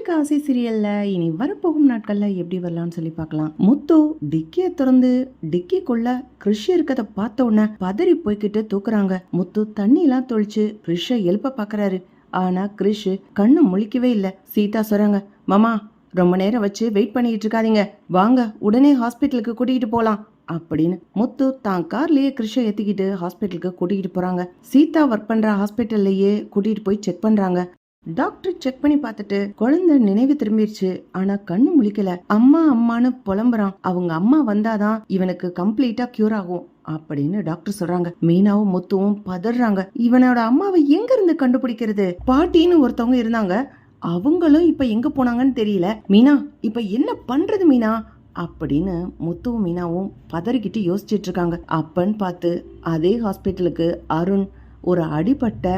காதலிக்க ஆசை சீரியல்ல இனி வரப்போகும் நாட்கள்ல எப்படி வரலாம்னு சொல்லி பார்க்கலாம். முத்து டிக்கிய திறந்து டிக்கிக்குள்ள கிருஷ் இருக்கத பார்த்த உடனே பதறி போய்கிட்டு தூக்குறாங்க. முத்து தண்ணி எல்லாம் தொளிச்சு கிருஷ எழுப்ப பாக்குறாரு. ஆனா கிருஷ் கண்ணு முழிக்கவே இல்ல. சீதா சொல்றாங்க, மாமா ரொம்ப நேரம் வச்சு வெயிட் பண்ணிட்டு இருக்காதீங்க, வாங்க உடனே ஹாஸ்பிட்டலுக்கு கூட்டிகிட்டு போலாம் அப்படின்னு முத்து தான் கார்லயே கிருஷ ஏத்திக்கிட்டு ஹாஸ்பிட்டலுக்கு கூட்டிகிட்டு போறாங்க. சீதா ஒர்க் பண்ற ஹாஸ்பிட்டல்லையே கூட்டிட்டு போய் செக் பண்றாங்க. டாக்டர் செக் பண்ணி பார்த்துட்டு குழந்தை நினைவு திரும்பிடுச்சு, ஆனா கண்ணு முழிக்கல. அம்மா அம்மான்னு புலம்புறான். அவங்க அம்மா வந்தாதான் இவனுக்கு கம்ப்ளீட்டா கியூர் ஆகும் அப்படின்னு டாக்டர் சொல்றாங்க. மீனாவும் முத்துவும் பதறாங்க. இவனோட அம்மாவை எங்க இருந்து கண்டுபிடிக்கிறது? பாட்டின்னு ஒருத்தவங்க இருந்தாங்க, அவங்களும் இப்ப எங்க போனாங்கன்னு தெரியல. மீனா இப்ப என்ன பண்றது மீனா அப்படின்னு முத்துவும் மீனாவும் பதறிக்கிட்டு யோசிச்சுட்டு இருக்காங்க. அப்பன்னு பார்த்து அதே ஹாஸ்பிட்டலுக்கு அருண் ஒரு அடிபட்ட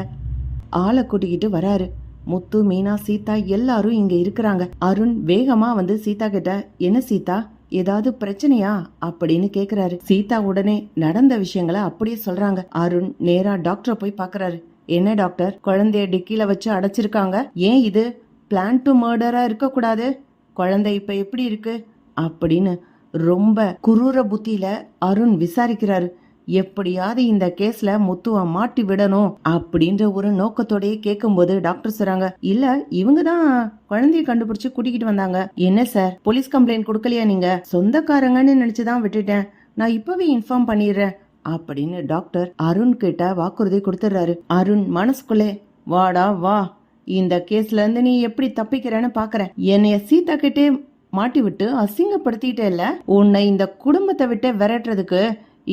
ஆளை கூட்டிக்கிட்டு வராரு. முத்து மீனா சீதா எல்லாரும் இங்க இருக்கிறாங்க. அருண் வேகமா வந்து சீதா கிட்ட, என்ன சீதா ஏதாவது பிரச்சனையா அப்படின்னு கேக்குறாரு. சீதா உடனே நடந்த விஷயங்களை அப்படியே சொல்றாங்க. அருண் நேரா டாக்டரை போய் பாக்குறாரு. என்ன டாக்டர், குழந்தைய டிக்கில வச்சு அடைச்சிருக்காங்க, ஏன் இது பிளான் டு மர்டரா இருக்க கூடாது? குழந்தை இப்ப எப்படி இருக்கு அப்படின்னு ரொம்ப குரூர புத்தியில அருண் விசாரிக்கிறாரு. எப்படியாவது இந்த கேஸ்ல முத்துவ மாட்டி விடணும் அப்படின்ற ஒரு நோக்கத்தோடய கேட்கும்போது டாக்டர் சொல்றாங்க, இல்ல இவங்க தான் குழந்தைய கண்டுபிடிச்சு கூட்டிக்கிட்டு வந்தாங்க. என்ன சார் போலீஸ் கம்ப்ளைண்ட் கொடுக்கலையா? நீங்க சொந்தக்காரங்கன்னு நினைச்சுதான் விட்டுட்டேன், நான் இப்பவே இன்ஃபார்ம் பண்ணிடுறேன் அப்படின்னு டாக்டர் அருண் கிட்ட வாக்குறுதி கொடுத்துடுறாரு. அருண் மனசுக்குள்ளே, வாடா வா, இந்த கேஸ்ல இருந்து நீ எப்படி தப்பிக்கிறேன்னு பாக்குறேன். என்னைய சீதா கிட்டே மாட்டி விட்டு அசிங்கப்படுத்திட்டே, உன்னை இந்த குடும்பத்தை விட்டு விரட்டுறதுக்கு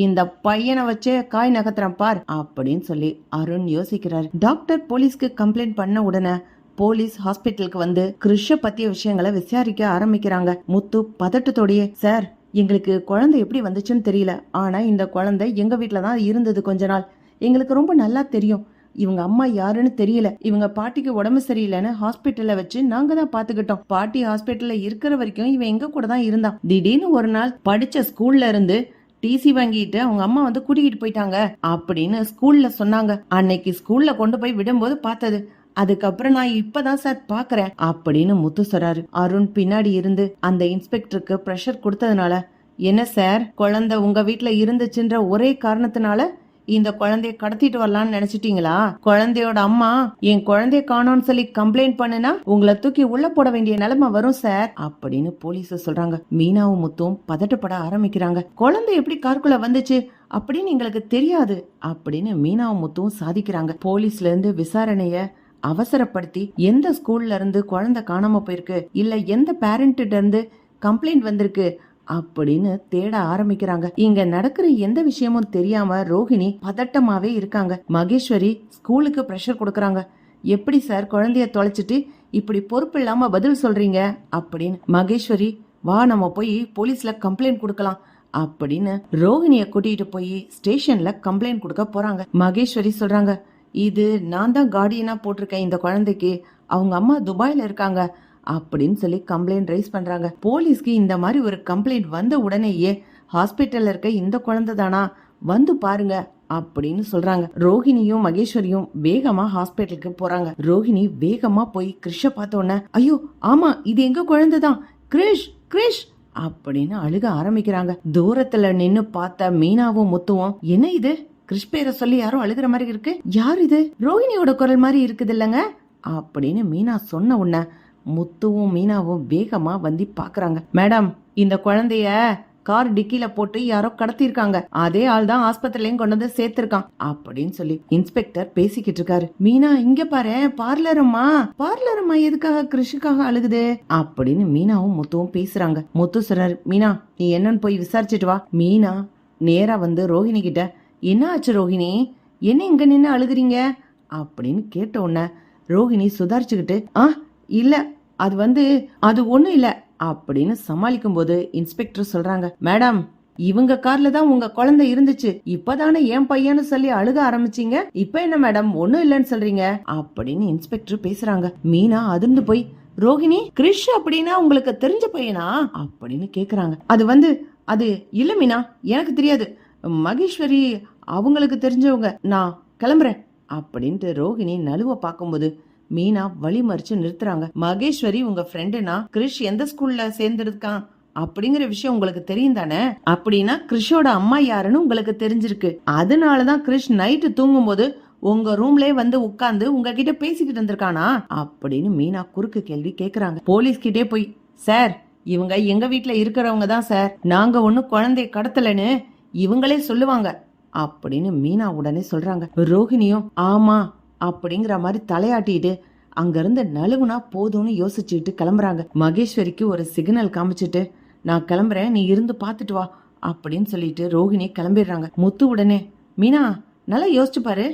இந்த பையனை வச்சே காய் நகர்த்துறான் பார் அப்படின்னு சொல்லி அருண் யோசிக்கிறாரு. டாக்டர் போலீஸ்க்கு கம்ப்ளைண்ட் பண்ண உடனே போலீஸ் ஹாஸ்பிட்டலுக்கு வந்து கிருஷ பத்திய விஷயங்களை விசாரிக்க ஆரம்பிக்கிறாங்க. முத்து பதட்டத்தோடயே, சார் எங்களுக்கு குழந்தை எப்படி வந்துச்சுன்னு தெரியல, ஆனா இந்த குழந்தை எங்க வீட்டுலதான் இருந்தது கொஞ்ச நாள், எங்களுக்கு ரொம்ப நல்லா தெரியும். இவங்க அம்மா யாருன்னு தெரியல, இவங்க பாட்டிக்கு உடம்பு சரியில்லைன்னு ஹாஸ்பிட்டல்ல வச்சு நாங்க தான் பாத்துக்கிட்டோம். பாட்டி ஹாஸ்பிட்டல்ல இருக்கிற வரைக்கும் இவன் எங்க கூட தான் இருந்தான். திடீர்னு ஒரு நாள் படிச்ச ஸ்கூல்ல இருந்து டிசி வாங்கிட்டு அவங்க அம்மா வந்து கூட்டிகிட்டு போயிட்டாங்க அப்படின்னு ஸ்கூல்ல சொன்னாங்க. அன்னைக்கு ஸ்கூல்ல கொண்டு போய் விடும்போது பார்த்தது, அதுக்கப்புறம் நான் இப்பதான் சார் பாக்குறேன் அப்படின்னு முத்து சொல்றாரு. அருண் பின்னாடி இருந்து அந்த இன்ஸ்பெக்டருக்கு பிரஷர் கொடுத்ததுனால, என்ன சார் குழந்தை உங்க வீட்டுல இருந்துச்சுன்ற ஒரே காரணத்தினால இந்த குழந்தைய கடத்திட்டு வரலாம்னு நினைச்சிட்டீங்களா? குழந்தையோட அம்மா என் குழந்தைய காணோம்னு சொல்லி கம்ப்ளைண்ட் பண்ணுனா உங்களை தூக்கி உள்ள போட வேண்டிய நிலைமை வரும் சார் அப்படின்னு போலீஸ் சொல்றாங்க. மீனாவும் முத்தும் பதட்டப்பட ஆரம்பிக்கிறாங்க. குழந்தை எப்படி காருக்குள்ள வந்துச்சு அப்படின்னு எங்களுக்கு தெரியாது அப்படின்னு மீனாவும் முத்தும் சாதிக்கிறாங்க. போலீஸ்ல இருந்து விசாரணைய அவசரப்படுத்தி எந்த ஸ்கூல்ல இருந்து குழந்தை காணாம போயிருக்கு, இல்ல எந்த பேரண்ட் இருந்து கம்ப்ளைண்ட் வந்திருக்கு அப்படின்னு தேட ஆரம்பிக்கிறாங்க. இங்க நடக்கிற எந்த விஷயமும் தெரியாம ரோஹிணி பதட்டமாவே இருக்காங்க. மகேஸ்வரி ஸ்கூலுக்கு பிரஷர் கொடுக்கறாங்க. எப்படி சார் குழந்தைய தொலைச்சிட்டு இப்படி பொறுப்பு இல்லாம பதில் சொல்றீங்க அப்படின்னு. மகேஸ்வரி, வா நம்ம போய் போலீஸ்ல கம்ப்ளைண்ட் கொடுக்கலாம் அப்படின்னு ரோஹிணிய கூட்டிட்டு போய் ஸ்டேஷன்ல கம்ப்ளைண்ட் கொடுக்க போறாங்க. மகேஸ்வரி சொல்றாங்க, இது நான் தான் கார்டியனா போட்டிருக்கேன் இந்த குழந்தைக்கு, அவங்க அம்மா துபாயில இருக்காங்க அப்படின்னு சொல்லி கம்ப்ளைண்ட் ரைஸ் பண்றாங்க. போலீஸ்க்கு இந்த மாதிரி ஒரு கம்ப்ளைண்ட் வந்த உடனேயே ஹாஸ்பிட்டல்ல இருக்க இந்த குழந்தை தானா வந்து பாருங்க அப்படின்னு சொல்றாங்க. ரோஹிணியும் மகேஸ்வரியும் வேகமா ஹாஸ்பிட்டலுக்கு போறாங்க. ரோஹிணி வேகமா போய் கிருஷ பார்த்த உடனே, ஐயோ ஆமா இது எங்க குழந்தைதான், கிரிஷ் கிரிஷ் அப்படின்னு அழுக ஆரம்பிக்கிறாங்க. தூரத்துல நின்னு பார்த்த மீனாவும் முத்துவும், என்ன இது கிரிஷ் பேரை சொல்லி யாரும் அழுகிற மாதிரி இருக்கு, யார் இது, ரோஹிணியோட குரல் மாதிரி இருக்குது இல்லங்க அப்படின்னு மீனா சொன்ன உடனே முத்துவும் மீனாவும் வேகமா வந்து பாக்குறாங்க. மேடம் இந்த குழந்தைய கார் டிக்கில போட்டு யாரோ கடத்திருக்காங்க, அதே ஆள் தான் ஆஸ்பத்திரிலையும் கொண்டு வந்து சேர்த்திருக்கான் அப்படின்னு சொல்லி இன்ஸ்பெக்டர் பேசிக்கிட்டு இருக்காரு. மீனா இங்க பாரு, பார்லரம்மா பார்லரம்மா எதுக்காக கிருஷிக்காக அழுகுது அப்படின்னு மீனாவும் முத்துவும் பேசுறாங்க. முத்து சொல்றாரு, மீனா நீ என்னன்னு போய் விசாரிச்சுட்டு வா. மீனா நேரா வந்து ரோஹிணி கிட்ட, என்ன ஆச்சு ரோஹிணி, என்ன இங்க நின்னு அழுகுறீங்க அப்படின்னு கேட்ட உடனே ரோஹிணி சுதாரிச்சுக்கிட்டு, இல்ல அது ஒண்ணும் இல்ல அப்படின்னு சமாளிக்கும் போது இன்ஸ்பெக்டர் சொல்றாங்க, மேடம் இவங்க கார்ல தான் உங்க குழந்தை இருந்துச்சு, இப்பதானே என் பையன்னு சொல்லி அழுக ஆரம்பிச்சீங்க, இப்ப என்ன மேடம் ஒண்ணும் இல்லன்னு சொல்றீங்க அப்படின்னு இன்ஸ்பெக்டர் பேசுறாங்க. மீனா அதிர்ந்து போய், ரோஹிணி கிரிஷ் அப்படின்னா உங்களுக்கு தெரிஞ்ச பையனா அப்படின்னு கேக்குறாங்க. அது இல்ல மீனா, எனக்கு தெரியாது, மகேஸ்வரி அவங்களுக்கு தெரிஞ்சவங்க, நான் கிளம்புறேன் அப்படின்ட்டு ரோஹிணி நழுவ பார்க்கும்போது மீனா வழிமறிச்சு நிறுத்துறாங்க. மகேஸ்வரி உங்க ஃப்ரெண்டுனா கிறிஷ் எந்த ஸ்கூல்ல சேர்ந்திருக்கான் அப்படிங்கிற விஷயம் உங்களுக்கு தெரியும் தானே? அப்படின்னா கிறிஷோட அம்மா யாருன்னு உங்களுக்கு தெரிஞ்சிருக்கு. அதனாலதான் கிறிஷ் நைட்டு தூங்கும் போது உங்க ரூம்லயே வந்து உட்கார்ந்து உங்ககிட்ட பேசிக்கிட்டு இருந்திருக்கானா அப்படின்னு மீனா குறுக்கு கேள்வி கேக்குறாங்க. போலீஸ் கிட்டே போய், சார் இவங்க எங்க வீட்டுல இருக்கிறவங்க தான் சார், நாங்க ஒண்ணு குழந்தைய கடத்தலன்னு இவங்களே சொல்லுவாங்க அப்படின்னு மீனா உடனே சொல்றாங்க. ரோஹிணியும் ஆமா அப்படிங்கிற மாதிரி தலையாட்டிட்டு அங்கிருந்து நழுவுனா போதும்னு யோசிச்சுட்டு கிளம்புறாங்க. மகேஸ்வரிக்கு ஒரு சிக்னல் காமிச்சிட்டு நான் கிளம்புறேன், நீ இருந்து பாத்துட்டு வா அப்படின்னு சொல்லிட்டு ரோஹிணி கிளம்பிடுறாங்க. முத்து உடனே, மீனா நல்லா யோசிச்சு பாரு,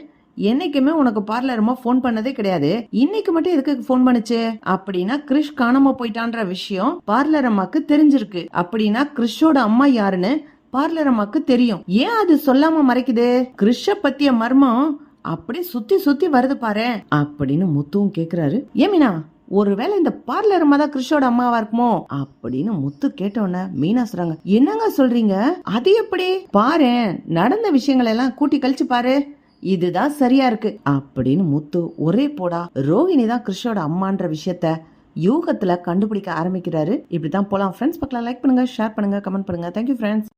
என்னைக்குமே உனக்கு பார்லரமா போன் பண்ணதே கிடையாது, இன்னைக்கு மட்டும் எதுக்கு போன் பண்ணுச்சு? அப்படின்னா கிறிஷ் காணாம போயிட்டான்ற விஷயம் பார்லர் அம்மாக்கு தெரிஞ்சிருக்கு. அப்படின்னா கிறிஷோட அம்மா யாருன்னு பார்லர் அம்மாக்கு தெரியும். ஏன் அது சொல்லாம மறைக்குது? கிறிஷ பத்திய மர்மம் அப்படி சுத்தி சுத்தி வருது பாரு அப்படின்னு முத்துவும் கேக்குறாரு. ஏமினா ஒருவேளை இந்த பார்லர் அம்மா தான் கிறிஷோட அம்மாவா இருக்குமோ அப்படின்னு முத்து கேட்டோன்ன மீனா சொல்றாங்க, என்னங்க சொல்றீங்க? அது எப்படி? பாரு, நடந்த விஷயங்கள் எல்லாம் கூட்டி கழிச்சு பாரு, இதுதான் சரியா இருக்கு அப்படின்னு முத்து ஒரே போடா ரோஹிணி தான் கிறிஷோட அம்மான்ற விஷயத்த யூகத்துல கண்டுபிடிக்க ஆரம்பிக்கிறாரு. இப்படிதான் போலாம் ஃப்ரெண்ட்ஸ். பார்க்கலாம், லைக் பண்ணுங்க, ஷேர் பண்ணுங்க, கமெண்ட் பண்ணுங்க. Thank you friends.